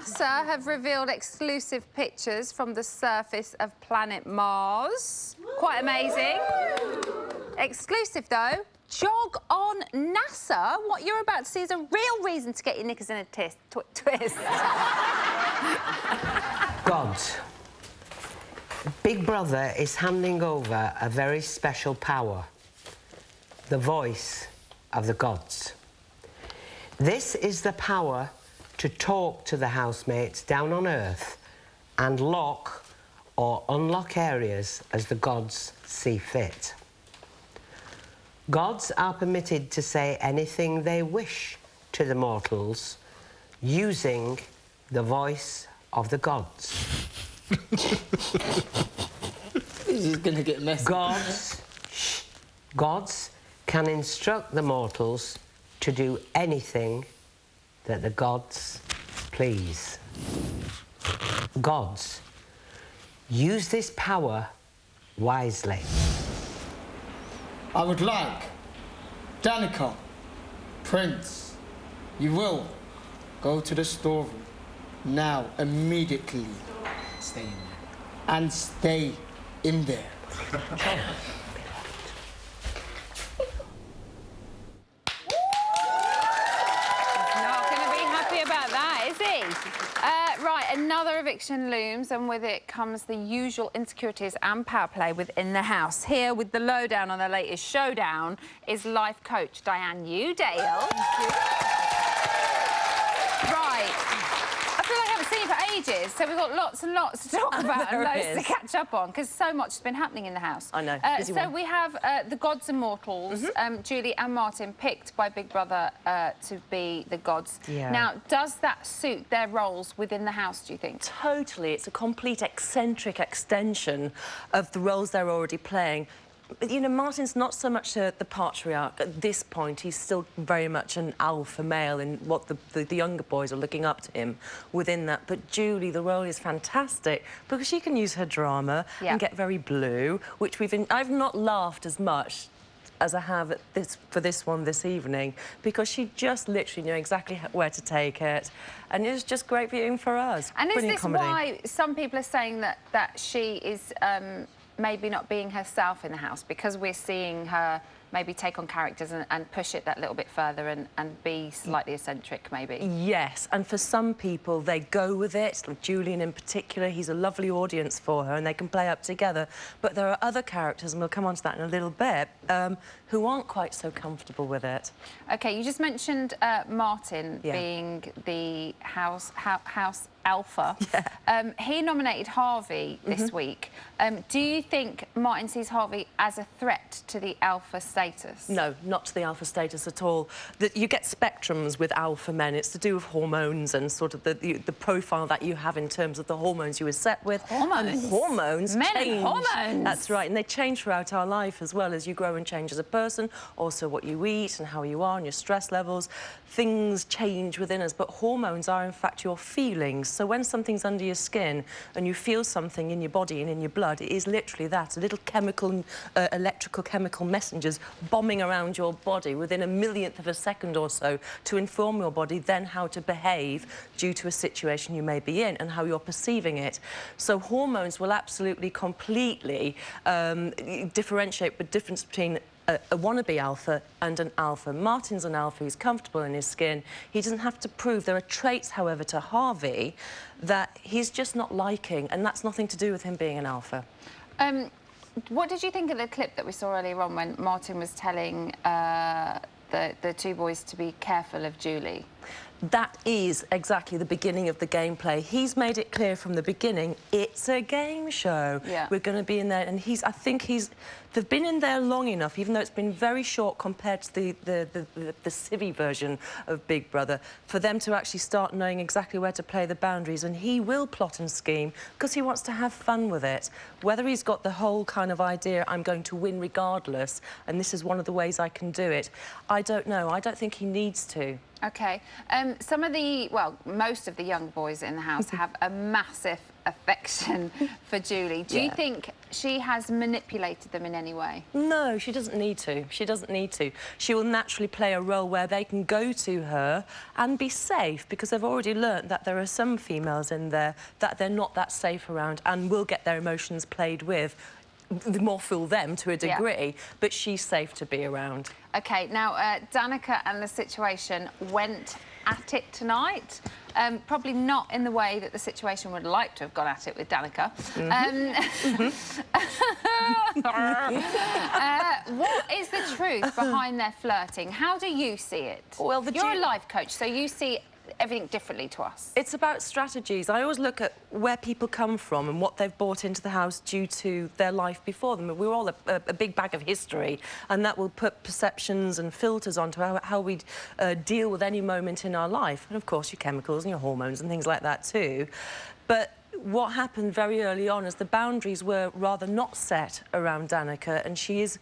NASA have revealed exclusive pictures from the surface of planet Mars. Quite amazing. Exclusive, though. Jog on NASA. What you're about to see is a real reason to get your knickers in a twist. Gods. Big Brother is handing over a very special power. The voice of the gods. This is the power to talk to the housemates down on Earth and lock or unlock areas as the gods see fit. Gods are permitted to say anything they wish to the mortals using the voice of the gods. This is gonna get messy. Gods can instruct the mortals to do anything that the gods please. Gods, use this power wisely. I would like, Danica, Prince, you will go to the storeroom now, immediately. Stay in there. And stay in there. Right, another eviction looms, and with it comes the usual insecurities and power play within the house. Here, with the lowdown on the latest showdown, is life coach Diane Udale. Right. I feel like I haven't seen you for ages, so we've got lots and lots to talk about and loads to catch up on, because so much has been happening in the house. I know. So we have the gods and mortals, Julie and Martin, picked by Big Brother to be the gods. Yeah. Now, does that suit their roles within the house, do you think? Totally. It's a complete eccentric extension of the roles they're already playing. But, you know, Martin's not so much the patriarch at this point. He's still very much an alpha male in what the younger boys are looking up to him within that. But Julie, the role is fantastic because she can use her drama and get very blue, which I've not laughed as much as I have at for this one this evening, because she just literally knew exactly where to take it, and it was just great viewing for us. And Brilliant is this comedy. why some people are saying that she is maybe not being herself in the house, because we're seeing her maybe take on characters and push it that little bit further and be slightly eccentric, maybe? Yes, and for some people, they go with it. Like Julian in particular, he's a lovely audience for her, and they can play up together. But there are other characters, and we'll come on to that in a little bit, who aren't quite so comfortable with it. OK, you just mentioned Martin being the house alpha. Yeah. He nominated Harvey this week. Do you think Martin sees Harvey as a threat to the alpha status? No, not to the alpha status at all. You get spectrums with alpha men. It's to do with hormones and sort of the profile that you have in terms of the hormones you were set with. Hormones? And hormones Men change. and hormones! That's right, and they change throughout our life as well as you grow and change as a person. Also what you eat and how you are and your stress levels. Things change within us, but hormones are in fact your feelings. So when something's under your skin and you feel something in your body and in your blood, it is literally that, a little chemical, electrical chemical messengers bombing around your body within a millionth of a second or so to inform your body then how to behave due to a situation you may be in and how you're perceiving it. So hormones will absolutely completely differentiate the difference between a wannabe alpha and an alpha. Martin's an alpha, he's comfortable in his skin. He doesn't have to prove. There are traits, however, to Harvey that he's just not liking, and that's nothing to do with him being an alpha. What did you think of the clip that we saw earlier on when Martin was telling the two boys to be careful of Julie? That is exactly the beginning of the gameplay. He's made it clear from the beginning, it's a game show. Yeah. We're going to be in there, and I think they've been in there long enough, even though it's been very short compared to the civvy version of Big Brother, for them to actually start knowing exactly where to play the boundaries, and he will plot and scheme because he wants to have fun with it. Whether he's got the whole kind of idea, I'm going to win regardless, and this is one of the ways I can do it, I don't know. I don't think he needs to. OK. Most of the young boys in the house have a massive affection for Julie. Do you think she has manipulated them in any way? No, she doesn't need to. She doesn't need to. She will naturally play a role where they can go to her and be safe, because they've already learnt that there are some females in there that they're not that safe around and will get their emotions played with. The more fool them to a degree, but she's safe to be around. OK, now, Danica and the situation went at it tonight. Probably not in the way that the situation would like to have gone at it with Danica. What is the truth behind their flirting? How do you see it? Well, you're a life coach, so you see everything differently to us. It's about strategies. I always look at where people come from and what they've brought into the house due to their life before them. We're all a big bag of history, and that will put perceptions and filters onto how we deal with any moment in our life. And, of course, your chemicals and your hormones and things like that too. But what happened very early on is the boundaries were rather not set around Danica, and she is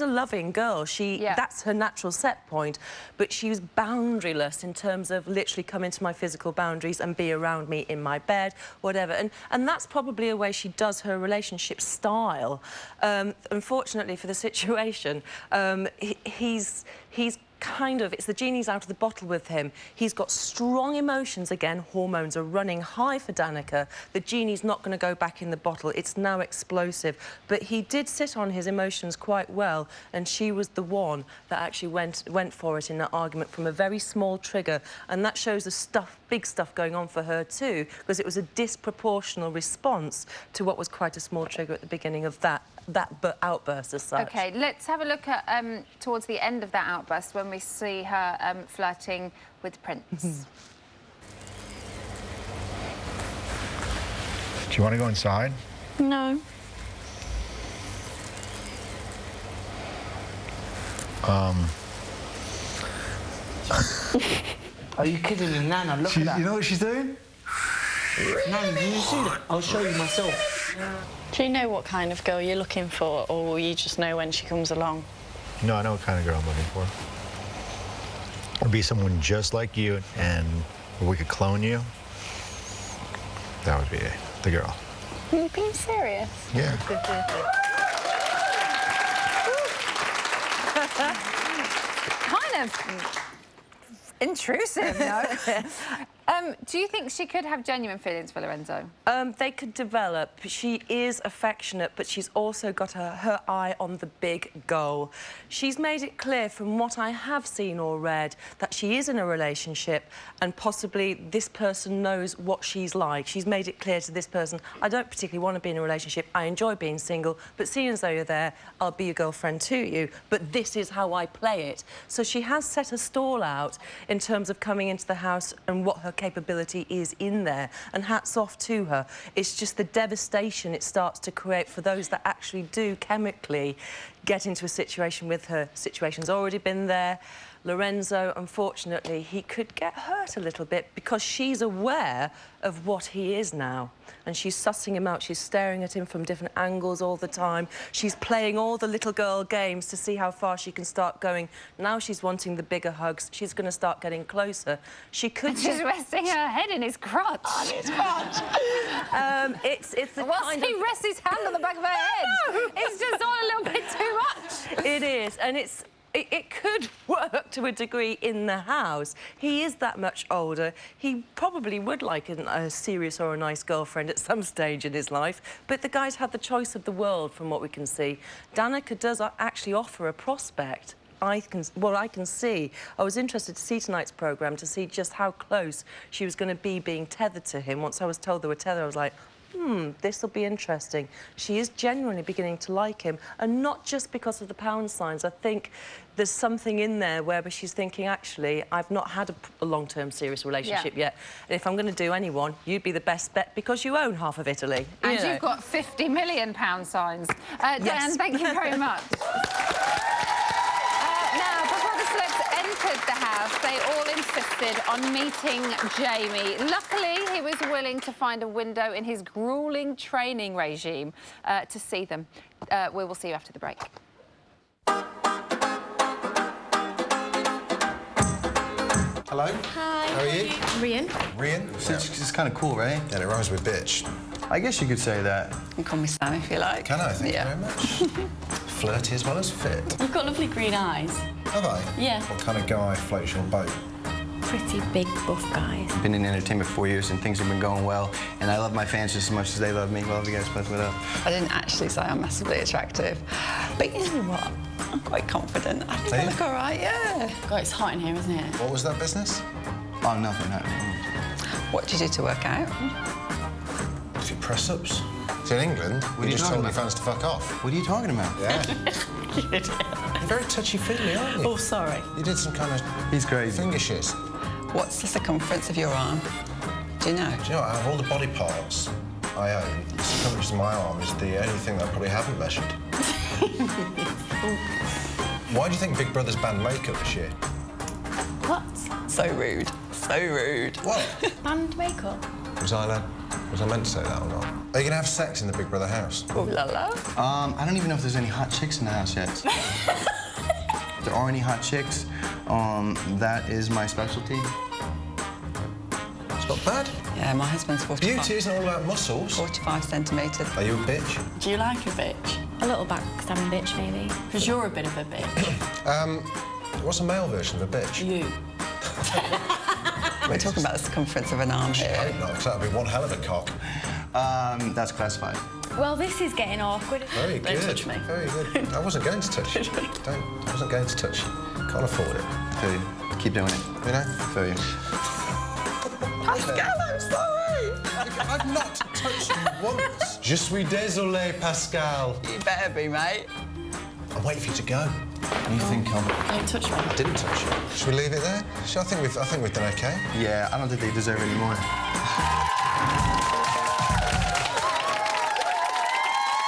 a loving girl. That's her natural set point, but she's boundaryless in terms of literally come into my physical boundaries and be around me in my bed, whatever. And that's probably a way she does her relationship style. Unfortunately for the situation, he's kind of, it's the genie's out of the bottle with him. He's got strong emotions again. Hormones are running high for Danica. The genie's not going to go back in the bottle. It's now explosive. But he did sit on his emotions quite well, and she was the one that actually went for it in that argument from a very small trigger. And that shows the big stuff going on for her too, because it was a disproportional response to what was quite a small trigger at the beginning of that outburst as such. OK, let's have a look at towards the end of that outburst when we see her flirting with Prince. Do you want to go inside? No. Are you kidding me, Nana? Look at that. You know what she's doing? Nana, do you see that? I'll show you myself. Do you know what kind of girl you're looking for, or will you just know when she comes along? No, I know what kind of girl I'm looking for. It'd be someone just like you, and we could clone you. That would be the girl. Are you being serious? Yeah. Kind of intrusive, no? Do you think she could have genuine feelings for Lorenzo? They could develop. She is affectionate, but she's also got her eye on the big goal. She's made it clear from what I have seen or read that she is in a relationship, and possibly this person knows what she's like. She's made it clear to this person, I don't particularly want to be in a relationship, I enjoy being single, but seeing as though you're there, I'll be your girlfriend to you, but this is how I play it. So she has set a stall out in terms of coming into the house and what her capability is in there, and hats off to her. It's just the devastation it starts to create for those that actually do chemically get into a situation with her. Situation's already been there. Lorenzo, unfortunately, he could get hurt a little bit because she's aware of what he is now. And she's sussing him out. She's staring at him from different angles all the time. She's playing all the little girl games to see how far she can start going. Now she's wanting the bigger hugs. She's going to start getting closer. She could... She's resting her head in his crotch. On his crotch. It's the kind he rests his hand on the back of her head. It's just all a little bit too much. It is, and it could work to a degree in the house. He is that much older. He probably would like a serious or a nice girlfriend at some stage in his life, but the guy's had the choice of the world from what we can see. Danica does actually offer a prospect. I can see. I was interested to see tonight's programme to see just how close she was going to be being tethered to him. Once I was told they were tethered, I was like, this will be interesting. She is genuinely beginning to like him, and not just because of the pound signs. I think there's something in there where she's thinking, actually, I've not had a long-term serious relationship yet. And if I'm going to do anyone, you'd be the best bet because you own half of Italy. And you've got £50 million signs. Yes. Dan, thank you very much. Now, before the celebs entered the house, they all insisted on meeting Jamie. Luckily, he was willing to find a window in his gruelling training regime to see them. We will see you after the break. Hello. Hi. How are you? Rian. Rian? It's kind of cool, right? Yeah, it rhymes with bitch. I guess you could say that. You can call me Sam if you like. Can I? Thank you very much. Flirty as well as fit. You've got lovely green eyes. Have I? Yeah. What kind of guy floats your boat? Pretty big, buff guys. Been in entertainment for 4 years and things have been going well. And I love my fans just as much as they love me. Love you guys both. What up? I didn't actually say I'm massively attractive. But you know what? I'm quite confident. I think I look all right, yeah. God, it's hot in here, isn't it? What was that business? Oh, nothing. What do you do to work out? A few press-ups. So in England, are you you just talking told your about? fans to fuck off. What are you talking about? Yeah. You're very touchy-feely, aren't you? Oh, sorry. You did some kind of He's crazy. finger shiz. What's the circumference of your arm? Do you know? Do you know what? Out of all the body parts I own, the circumference of my arm is the only thing that I probably haven't measured. Why do you think Big Brother's banned makeup this year? What? So rude. So rude. What? Band makeup? Was I meant to say that or not? Are you going to have sex in the Big Brother house? Ooh la la. I don't even know if there's any hot chicks in the house yet. If there are any hot chicks, that is my specialty. It's not bad. Yeah, my husband's 45. Beauty isn't all about muscles. 45 centimetres. Are you a bitch? Do you like a bitch? A little backstabbing bitch, maybe. Because you're a bit of a bitch. What's a male version of a bitch? You. We're talking about the circumference of an arm I here. hope not, because that would be one hell of a cock. That's classified. Well, this is getting awkward. Very good. Don't touch me. Very good. I wasn't going to touch you. I wasn't going to touch you. Can't afford it. Feel you. Keep doing it. You know? Feel you. Pascal, I'm sorry. I've not touched you once. Je suis désolé, Pascal. You better be, mate. I'm waiting for you to go. You think I'm... Don't touch me. I didn't touch you. Should we leave it there? I think we've done okay. Yeah, I don't think they deserve any more.